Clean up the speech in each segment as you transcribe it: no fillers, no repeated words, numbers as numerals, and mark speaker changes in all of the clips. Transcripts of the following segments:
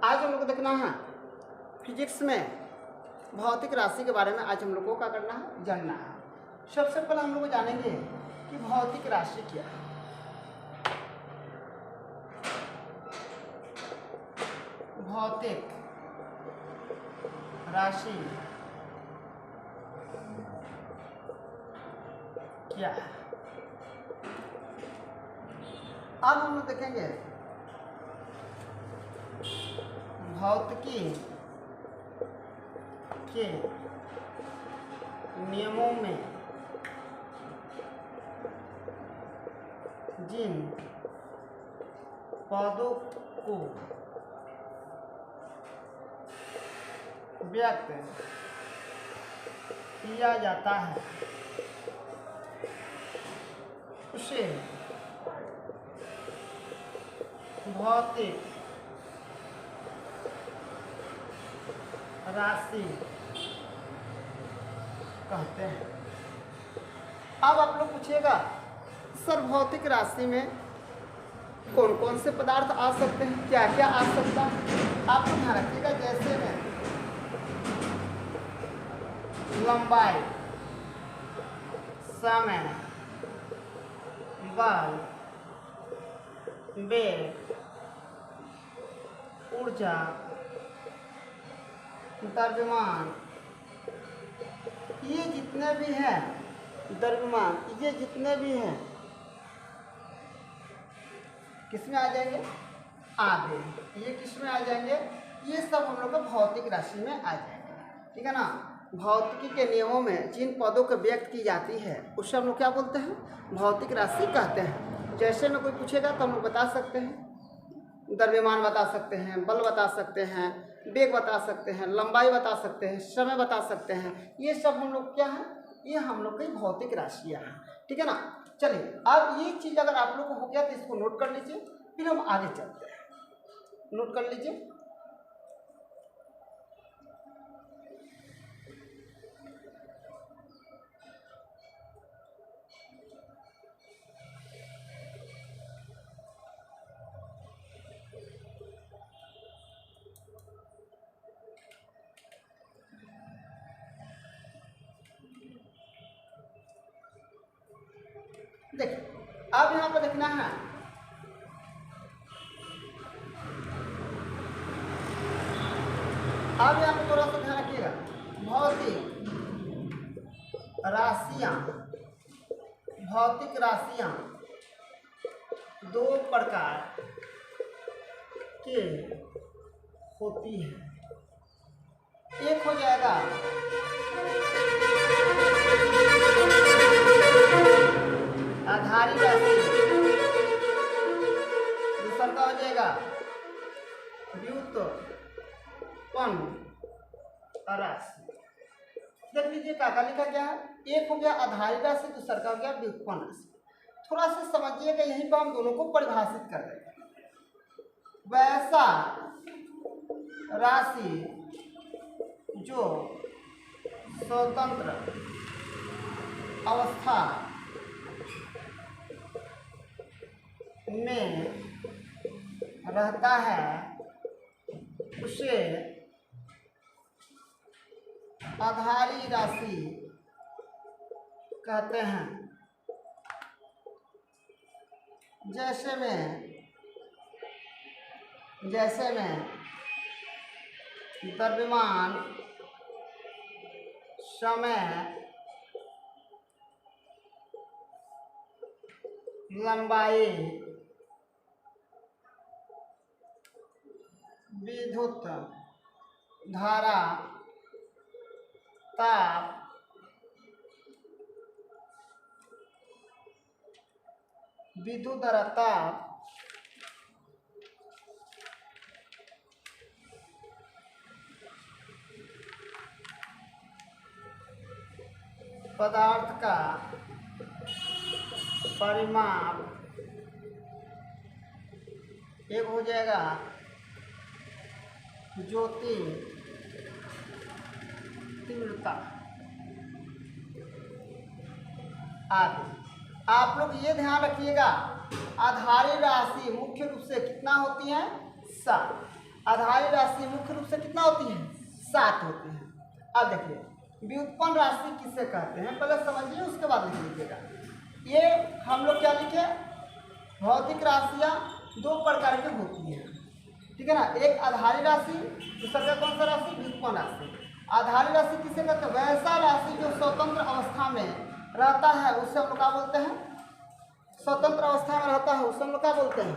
Speaker 1: आज हम लोग को देखना है फिजिक्स में भौतिक राशि के बारे में। आज हम लोग को क्या करना है, जानना है। सबसे पहले हम लोग जानेंगे कि भौतिक राशि क्या है। भौतिक राशि क्या है। अब हम लोग देखेंगे भौतिकी के नियमों में जिन पदों को व्यक्त किया जाता है उसे भौतिक राशि कहते हैं। अब आप लोग पूछिएगा सर भौतिक राशि में कौन कौन से पदार्थ आ सकते हैं, क्या क्या आ सकता है। आप लोग ध्यान रखिएगा, जैसे में लंबाई, समय, बल, वेग, ऊर्जा, द्रव्यमान, ये जितने भी हैं द्रव्यमान, ये जितने भी हैं किस में आ जाएंगे, आधे। ये किस में आ जाएंगे, ये सब हम लोग को भौतिक राशि में आ जाएंगे। ठीक है ना। भौतिकी के नियमों में जिन पदों को व्यक्त की जाती है उससे हम लोग क्या बोलते हैं, भौतिक राशि कहते हैं। जैसे में कोई पूछेगा तो हम लोग बता सकते हैं, द्रव्यमान बता सकते हैं, बल बता सकते हैं, वेग बता सकते हैं, लंबाई बता सकते हैं, समय बता सकते हैं। ये सब हम लोग क्या है, ये हम लोग की भौतिक राशियाँ हैं। ठीक है ना। चलिए अब ये चीज़ अगर आप लोग को हो गया तो इसको नोट कर लीजिए, फिर हम आगे चलते हैं। नोट कर लीजिए। देखिए अब यहाँ पर देखना है अब यहाँ पर थोड़ा सा ध्यान रखिएगा। भौतिक राशियाँ दो प्रकार के होती है। एक हो जाएगा आधारी राशि, दूसरा का हो जाएगा व्युत्पन्न राशि। देख लीजिए क्या लिखा क्या है, एक हो गया आधारी राशि, दूसरा का हो गया व्युत्पन्न राशि। थोड़ा सा समझिएगा, यहीं पर हम दोनों को परिभाषित कर रहे हैं। वैसा राशि जो स्वतंत्र अवस्था में रहता है उसे आधारी राशि कहते हैं। जैसे में द्रव्यमान, समय, लंबाई, विद्युत धारा, ताप, विद्युत धारा, ताप, पदार्थ का परिमाप, एक हो जाएगा ज्योति तीव्रता आदि। आप लोग ये ध्यान रखिएगा, आधारी राशि मुख्य रूप से कितना होती है, 7। आधारी राशि मुख्य रूप से कितना होती है? 7 होती है। अब देखिए व्युत्पन्न राशि किसे कहते हैं पहले समझिए, उसके बाद लिख लीजिएगा। ये हम लोग क्या लिखे, भौतिक राशियाँ 2 प्रकार की होती हैं, ठीक है ना। एक आधारी राशि, दूसरा का कौन सा राशि? व्युत्पन्न राशि। आधारी राशि किसे कहते हैं? वैसा राशि जो स्वतंत्र अवस्था में रहता है उससे हम लोग क्या बोलते हैं? स्वतंत्र अवस्था में रहता है उससे हम लोग क्या बोलते हैं?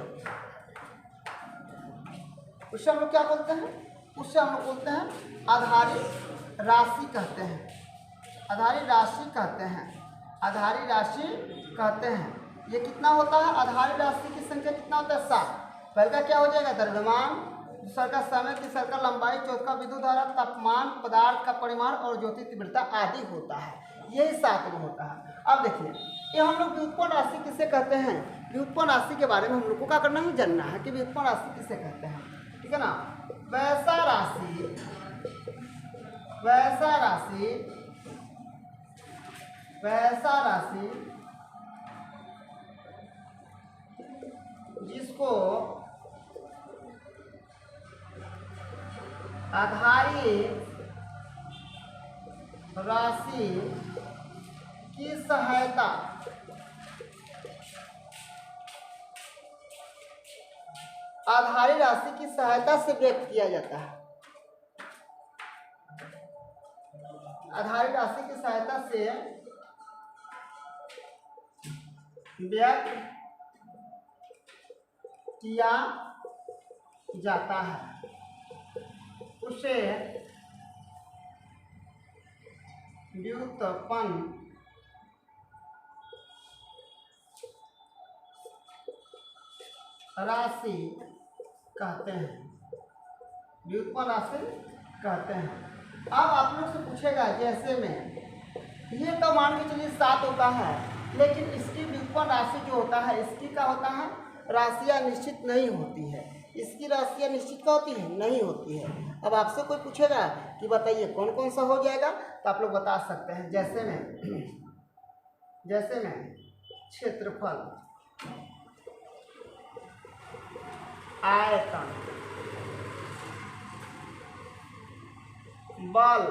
Speaker 1: उससे हम लोग क्या बोलते हैं? उससे हम लोग बोलते हैं आधारी राशि कहते हैं। आधारी राशि कहते हैं। आधारी राशि कहते हैं। ये कितना होता है? आधारी राशि की संख्या कितना होता है? 7। पहले का क्या हो जाएगा? द्रव्यमान, दूसरा का समय, तीसरा का लंबाई, चौथा का विद्युत धारा, तापमान, पदार्थ का परिमाण और ज्योति तीव्रता आदि होता है। यही 7 में होता है। अब देखिए ये हम लोग व्युत्पन्न राशि किसे कहते हैं? व्युत्पन्न राशि के बारे में हम लोग को क्या करना है? जानना है कि व्युत्पन्न राशि किसे कहते हैं, ठीक है ना। वैसा राशि, वैसा राशि, वैसा राशि जिसको आधारी राशि की सहायता आधारी राशि की सहायता से व्यक्त किया जाता है। आधारी राशि की सहायता से व्यक्त किया जाता है, उसे व्युत्पन्न राशि कहते हैं। व्युत्पन्न राशि कहते हैं। अब आप लोग से पूछेगा जैसे में ये तो मान के चलिए 7 होता है, लेकिन इसकी व्युत्पन्न राशि जो होता है इसकी क्या होता है? राशियाँ निश्चित नहीं होती है। इसकी राशियाँ निश्चित क्या होती है? नहीं होती है। अब आपसे कोई पूछेगा कि बताइए कौन कौन सा हो जाएगा, तो आप लोग बता सकते हैं। जैसे में क्षेत्रफल, आयतन, बल,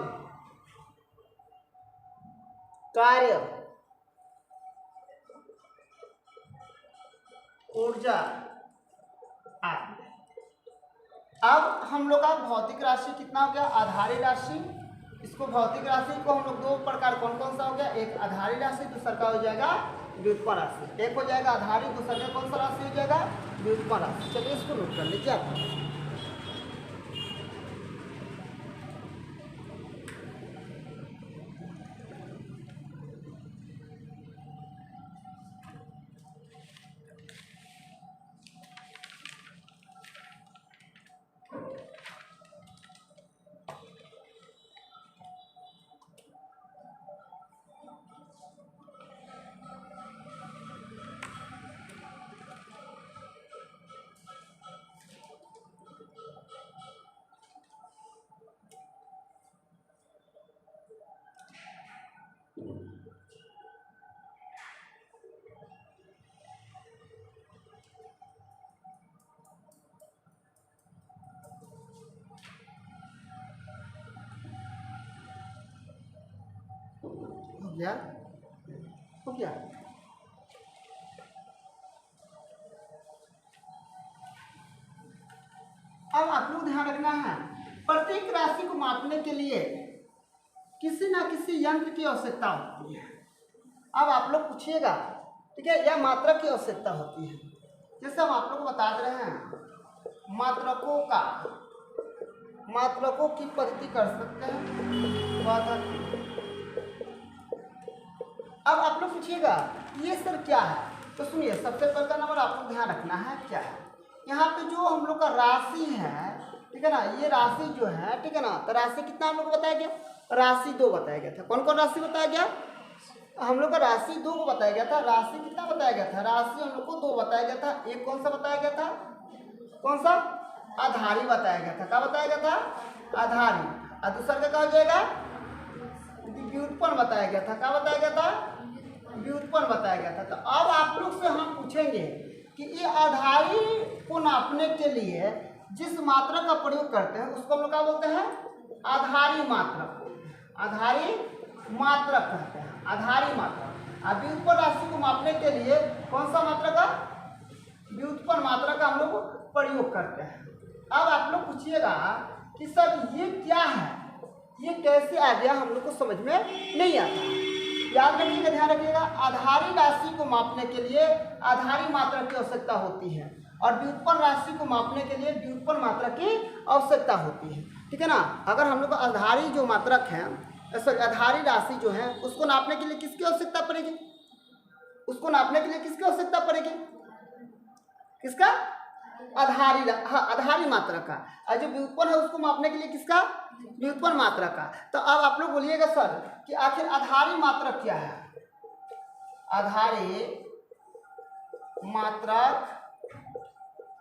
Speaker 1: कार्य, ऊर्जा आदि। अब हम लोग का भौतिक राशि कितना हो गया? आधारी राशि। इसको भौतिक राशि को हम लोग 2 प्रकार कौन कौन सा हो गया? एक आधारी राशि, दूसरा का हो जाएगा व्युत्पन्न राशि। एक हो जाएगा आधारी, दूसरा का कौन सा राशि हो जाएगा? व्युत्पन्न राशि। चलिए इसको नोट कर लीजिए आप। हो गया? हो गया? अब आप लोग ध्यान रखना है, प्रत्येक राशि को मापने के लिए किसी ना किसी यंत्र की आवश्यकता होती है। अब आप लोग पूछिएगा, ठीक है, या मात्रा की आवश्यकता होती है। जैसे हम आप लोग को बता दे रहे हैं, मात्रकों की पद्धति कर सकते हैं। अब आप लोग पूछिएगा ये सर क्या है, तो सुनिए सबसे पहला नंबर आप लोग ध्यान रखना है क्या है। यहाँ पे जो हम लोग का राशि है, ठीक है ना, ये राशि जो है, ठीक है ना, तो राशि कितना हम लोग को बताया गया? राशि 2 बताया गया था। कौन कौन राशि बताया गया? हम लोग का राशि 2 को बताया गया था। राशि कितना बताया गया था? राशि हम लोग को 2 बताया गया था। एक कौन सा बताया गया था? कौन सा? आधारी बताया गया था। क्या बताया गया था? आधारी। और दूसरा का क्या हो जाएगा? व्युत्पन्न बताया गया था। क्या बताया गया था? व्युत्पन्न बताया गया था। तो अब आप लोग से हम पूछेंगे कि ये आधारी को नापने के लिए जिस मात्रक का प्रयोग करते हैं उसको हम लोग क्या बोलते हैं? आधारी मात्रक। आधारी मात्रक कहते हैं, आधारी मात्रक। अब व्युत्पन्न राशि को मापने के लिए कौन सा मात्रक का? व्युत्पन्न मात्रक का हम लोग प्रयोग करते हैं। अब आप लोग पूछिएगा कि सर ये क्या है, ये कैसे आ गया, हम लोग को समझ में नहीं आता। याद रखिएगा, ध्यान रखिएगा, आधारी राशि को मापने के लिए आधारी मात्रक की आवश्यकता होती है और व्युत्पन्न राशि को मापने के लिए व्युत्पन्न मात्रक की आवश्यकता होती है। ठीक है ना? अगर हम लोग आधारी जो मात्रक है, सॉरी आधारी राशि जो है, उसको नापने के लिए किसकी आवश्यकता पड़ेगी? उसको नापने के लिए किसकी आवश्यकता पड़ेगी? किसका? आधारी, हाँ, आधारी मात्रक का। और जो व्युत्पन्न है उसको मापने के लिए किसका? व्युत्पन्न मात्रक का। तो अब आप लोग बोलिएगा सर कि आखिर आधारी मात्रक क्या है? आधारी मात्रक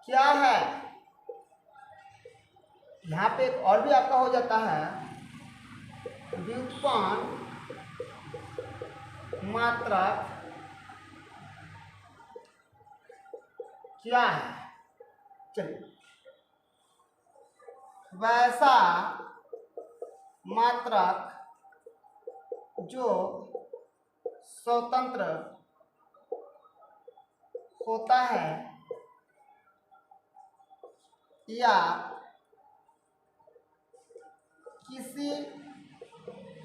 Speaker 1: क्या है? यहाँ पे एक और भी आपका हो जाता है, व्युत्पन्न मात्रक क्या है? चलिए, वैसा मात्रक जो स्वतंत्र होता है या किसी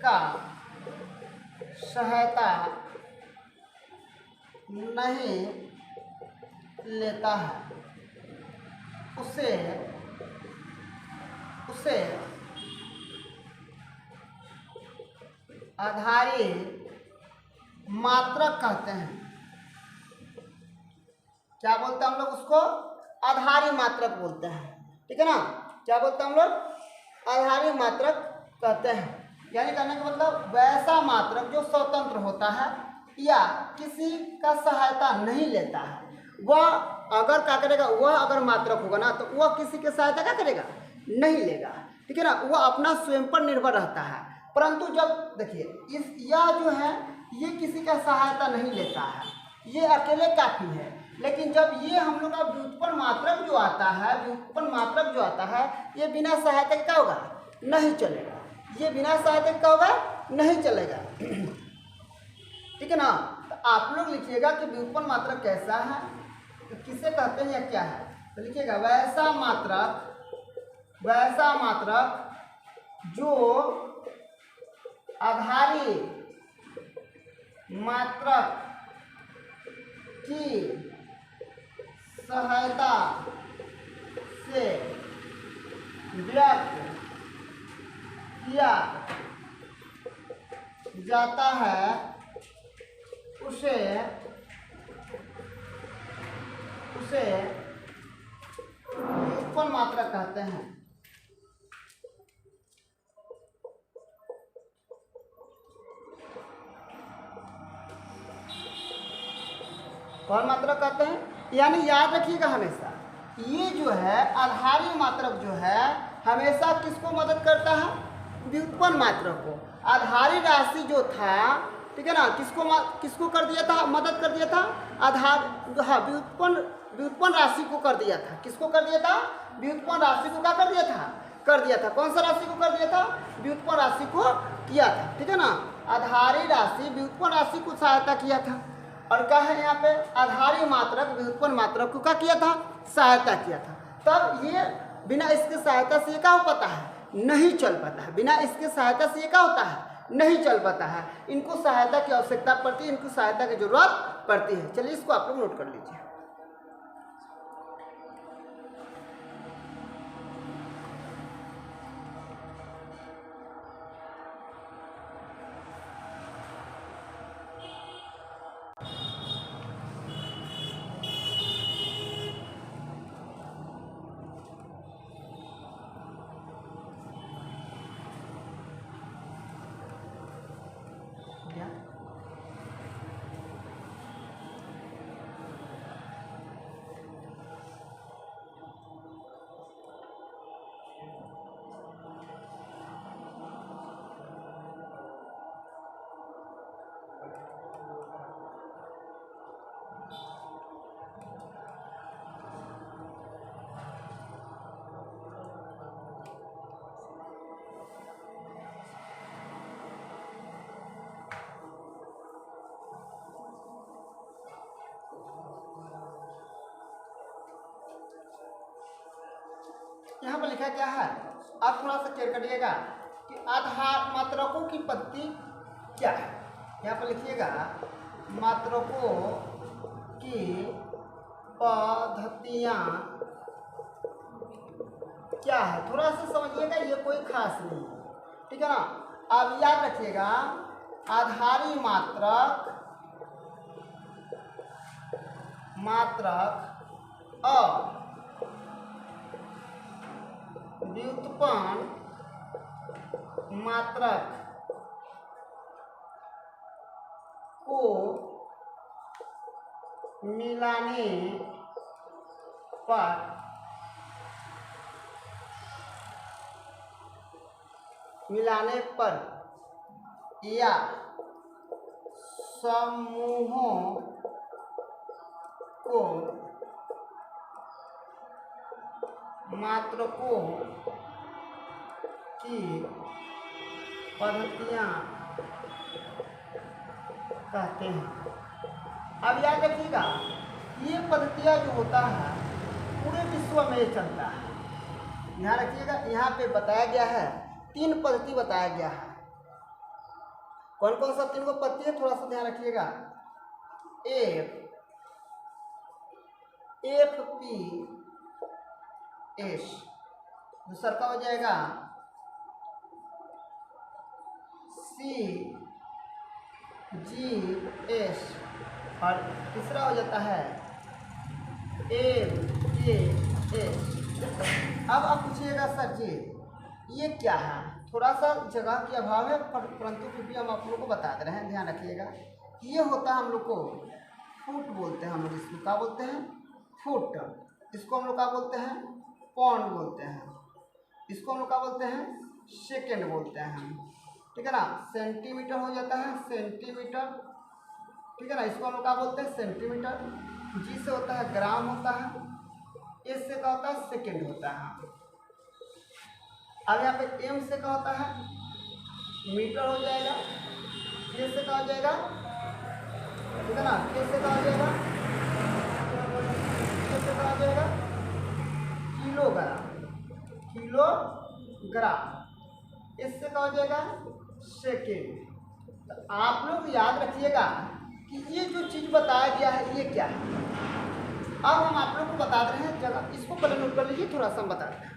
Speaker 1: का सहायता नहीं लेता है, उसे आधारी मात्रक कहते हैं। क्या बोलते हैं हम लोग उसको? आधारी मात्रक बोलते हैं। ठीक है ना? क्या बोलते हैं हम लोग? आधारी मात्रक कहते हैं। यानी कहने का मतलब वैसा मात्रक जो स्वतंत्र होता है या किसी का सहायता नहीं लेता है। वह अगर क्या करेगा, वह अगर मात्रक होगा ना तो वह किसी की सहायता क्या करेगा? नहीं लेगा। ठीक है ना? वह अपना स्वयं पर निर्भर रहता है। परंतु जब देखिए यह जो है ये किसी का सहायता नहीं लेता है, ये अकेले काफ़ी है। लेकिन जब ये हम लोग का व्युत्पन्न मात्रक जो आता है, व्युत्पन्न मात्रक जो आता है, ये बिना सहायता का होगा? नहीं चलेगा। ये बिना सहायता का होगा? नहीं चलेगा। ठीक है ना? तो आप लोग लिखिएगा कि व्युत्पन्न मात्रक कैसा है, तो किसे कहते हैं या क्या है? तो लिखिएगा वैसा मात्रक जो आधारी मात्रक की सहायता से व्यक्त किया जाता है, उसे व्युत्पन्न मात्रक कहते हैं। कौन मात्रक कहते हैं? यानी याद रखिएगा हमेशा, ये जो है आधारी मात्रक जो है हमेशा किसको मदद करता है? व्युत्पन्न मात्रक को। आधारी राशि जो था, ठीक है ना, किसको कर दिया था? मदद कर दिया था आधार, हाँ, व्युत्पन्न राशि को कर दिया था। किसको कर दिया था? व्युत्पन्न राशि को क्या कर दिया था? कर दिया था। कौन सा राशि को कर दिया था? व्युत्पन्न राशि को किया था। ठीक है ना? आधारी राशि व्युत्पन्न राशि को सहायता किया था। और क्या है यहाँ पे? आधारी मात्रक व्युत्पन्न मात्रक को क्या किया था? सहायता किया था। तब ये बिना इसके सहायता से ये क्या हो पाता है? नहीं चल पाता है। बिना इसके सहायता से ये क्या होता है? नहीं चल पाता है। इनको सहायता की आवश्यकता पड़ती है, इनको सहायता की जरूरत पड़ती है। चलिए इसको आप लोग नोट कर लीजिए। यहाँ पर लिखा क्या है, आप थोड़ा सा क्लियर करिएगा कि आधार मात्रकों की पद्धति क्या है। यहाँ पर लिखिएगा मात्रकों की पद्धतियाँ क्या है, थोड़ा सा समझिएगा, ये कोई खास नहीं है, ठीक है ना। अब याद रखिएगा आधारी मात्रक और व्युत्पन्न मात्रक को मिलाने पर या समूहों को मात्रकों की पद्धतियाँ कहते हैं। अब याद रखिएगा ये पद्धतियाँ जो होता है पूरे विश्व में चलता है। ध्यान रखिएगा यहाँ पे बताया गया है 3 पद्धति बताया गया है। कौन कौन सा 3 पद्धति है, थोड़ा सा ध्यान रखिएगा। FPS, दूसरा का हो जाएगा CGS और तीसरा हो जाता है MKS। अब आप पूछिएगा सर जी ये क्या है, थोड़ा सा जगह की अभाव है परंतु फिर भी हम आप लोग को बता दे रहे हैं। ध्यान रखिएगा ये होता है हम लोग को फुट बोलते हैं, हम लोग इसको क्या बोलते हैं, फुट। इसको हम लोग क्या बोलते हैं, पौंड बोलते हैं। इसको हम लोग क्या बोलते हैं, सेकेंड बोलते हैं हम, ठीक है ना। सेंटीमीटर हो जाता है सेंटीमीटर, ठीक है ना। इसको हम लोग क्या बोलते हैं, सेंटीमीटर। जी से होता है ग्राम होता है, एस से क्या होता है, सेकेंड होता है। अब यहाँ पे एम से क्या होता है, मीटर हो जाएगा। के से क्या हो जाएगा, ठीक है ना। के से क्या हो जाएगा, के से क्या हो जाएगा, किलोग्राम। इससे क्या हो जाएगा, सेकेंड। तो आप लोग याद रखिएगा कि ये जो चीज़ बताया गया है ये क्या है। अब हम आप लोग को बता रहे हैं जगह, इसको पहले नोट कर लीजिए, थोड़ा सा हम बता रहे हैं।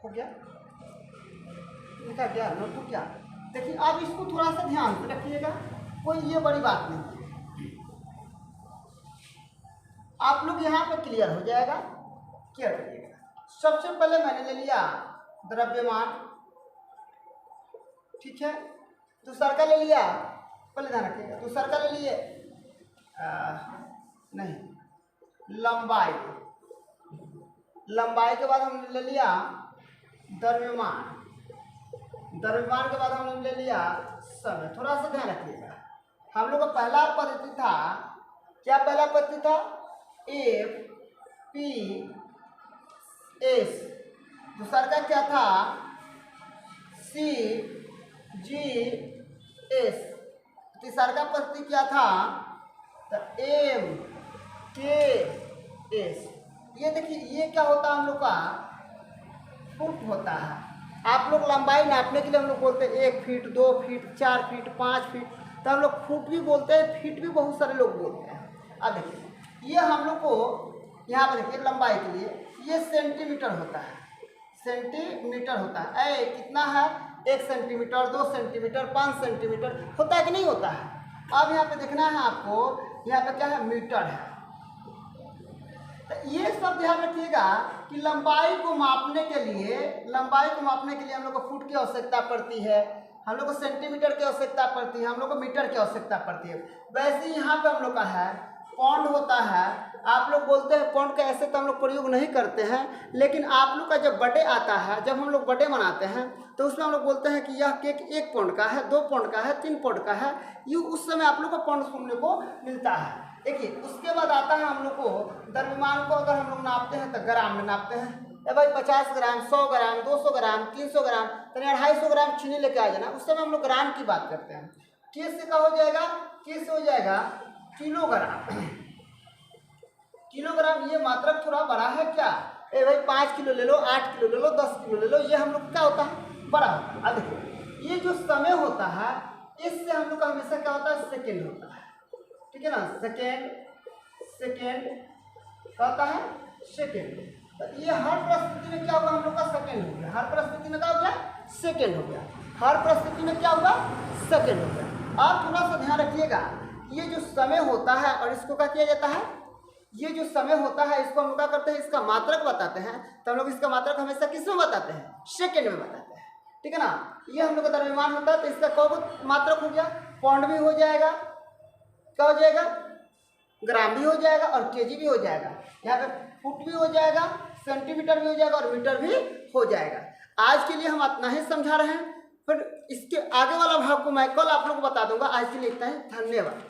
Speaker 1: हो गया, लिखा गया, नोट हो गया। देखिए अब इसको थोड़ा सा ध्यान से रखिएगा, कोई ये बड़ी बात नहीं है, आप लोग यहाँ पे क्लियर हो जाएगा। क्लियर करिएगा। सबसे पहले मैंने ले लिया द्रव्यमान, ठीक है। दूसरा का ले लिया, पहले ध्यान रखिएगा, दूसरा का ले लिए नहीं लंबाई। लंबाई के बाद हमने ले लिया द्रव्यमान, द्रव्यमान के बाद हमने ले लिया समय। थोड़ा सा ध्यान रखिएगा, हम लोग का पहला पद्धति था, क्या पहला पद्धति था, FPS। दूसरा का क्या था, CGS। तीसरा का पद्धति क्या था, MKS। ये देखिए ये क्या होता है, हम लोग का फुट होता है। आप लोग लंबाई नापने के लिए हम लोग बोलते हैं 1 फीट 2 फीट 4 फीट 5 फीट, तो हम लोग फुट भी बोलते हैं, फीट भी बहुत सारे लोग बोलते हैं। अब देखिए ये हम लोग को यहाँ पर देखिए लंबाई के लिए ये सेंटीमीटर होता है, सेंटीमीटर होता है। कितना है, 1 सेंटीमीटर 2 सेंटीमीटर 5 सेंटीमीटर होता है कि नहीं होता है। अब यहाँ पे देखना है आपको, यहाँ पे क्या है, मीटर है। तो ये सब ध्यान रखिएगा कि लंबाई को मापने के लिए हम लोग को फुट की आवश्यकता पड़ती है, हम लोग को सेंटीमीटर की आवश्यकता पड़ती है, हम लोग को मीटर की आवश्यकता पड़ती है। वैसे ही यहाँ पे हम लोग का है पौंड होता है, आप लोग बोलते हैं पौंड का, ऐसे तो हम लोग प्रयोग नहीं करते हैं, लेकिन आप लोग का जब बर्थडे आता है, जब हम लोग बर्थडे मनाते हैं तो उसमें हम लोग बोलते हैं कि यह केक 1 पौंड का है, 2 पौंड का है, 3 पौंड का है। ये उस समय आप लोग को पौंड सुनने को मिलता है। देखिए उसके बाद आता है हम लोग को द्रव्यमान को अगर हम लोग नापते हैं तो ग्राम में नापते हैं। ए भाई 50 ग्राम, 100 ग्राम, 200 ग्राम, 300 ग्राम, तो 250 ग्राम चीनी लेके आ जाना, उस समय हम लोग ग्राम की बात करते हैं। के से का हो जाएगा, के से हो जाएगा किलोग्राम। किलोग्राम ये मात्रक थोड़ा बड़ा है क्या, ए भाई 5 किलो ले लो, 8 किलो ले लो, 10 किलो ले लो, ये हम लोग क्या होता है, बड़ा होता है। अब देखो ये जो समय होता है इससे हम लोग का हमेशा क्या होता है, सेकेंड होता है, ठीक है ना, सेकेंड क्या होता है, सेकेंड। तो ये हर परिस्थिति में क्या होगा, हम लोग का सेकेंड हो गया, हर परिस्थिति में क्या हो गया, सेकेंड हो गया, हर परिस्थिति में क्या होगा, सेकेंड हो गया। आप थोड़ा सा ध्यान रखिएगा, ये जो समय होता है और इसको क्या किया जाता है, ये जो समय होता है इसको हम लोग क्या करते हैं, इसका मात्रक बताते हैं, तो हम लोग इसका मात्रक हमेशा किस में बताते हैं, सेकेंड में बताते हैं, ठीक है ना। ये हम लोग का द्रव्यमान होता है तो इसका कौन मात्रक हो गया, पौंड भी हो जाएगा, क्या हो जाएगा, ग्राम भी हो जाएगा और केजी भी हो जाएगा, यहाँ पे फुट भी हो जाएगा, सेंटीमीटर भी हो जाएगा और मीटर भी हो जाएगा। आज के लिए हम इतना ही समझा रहे हैं, फिर इसके आगे वाला भाग को मैं कल आप लोग को बता दूंगा। आज के लिए इतना ही, धन्यवाद।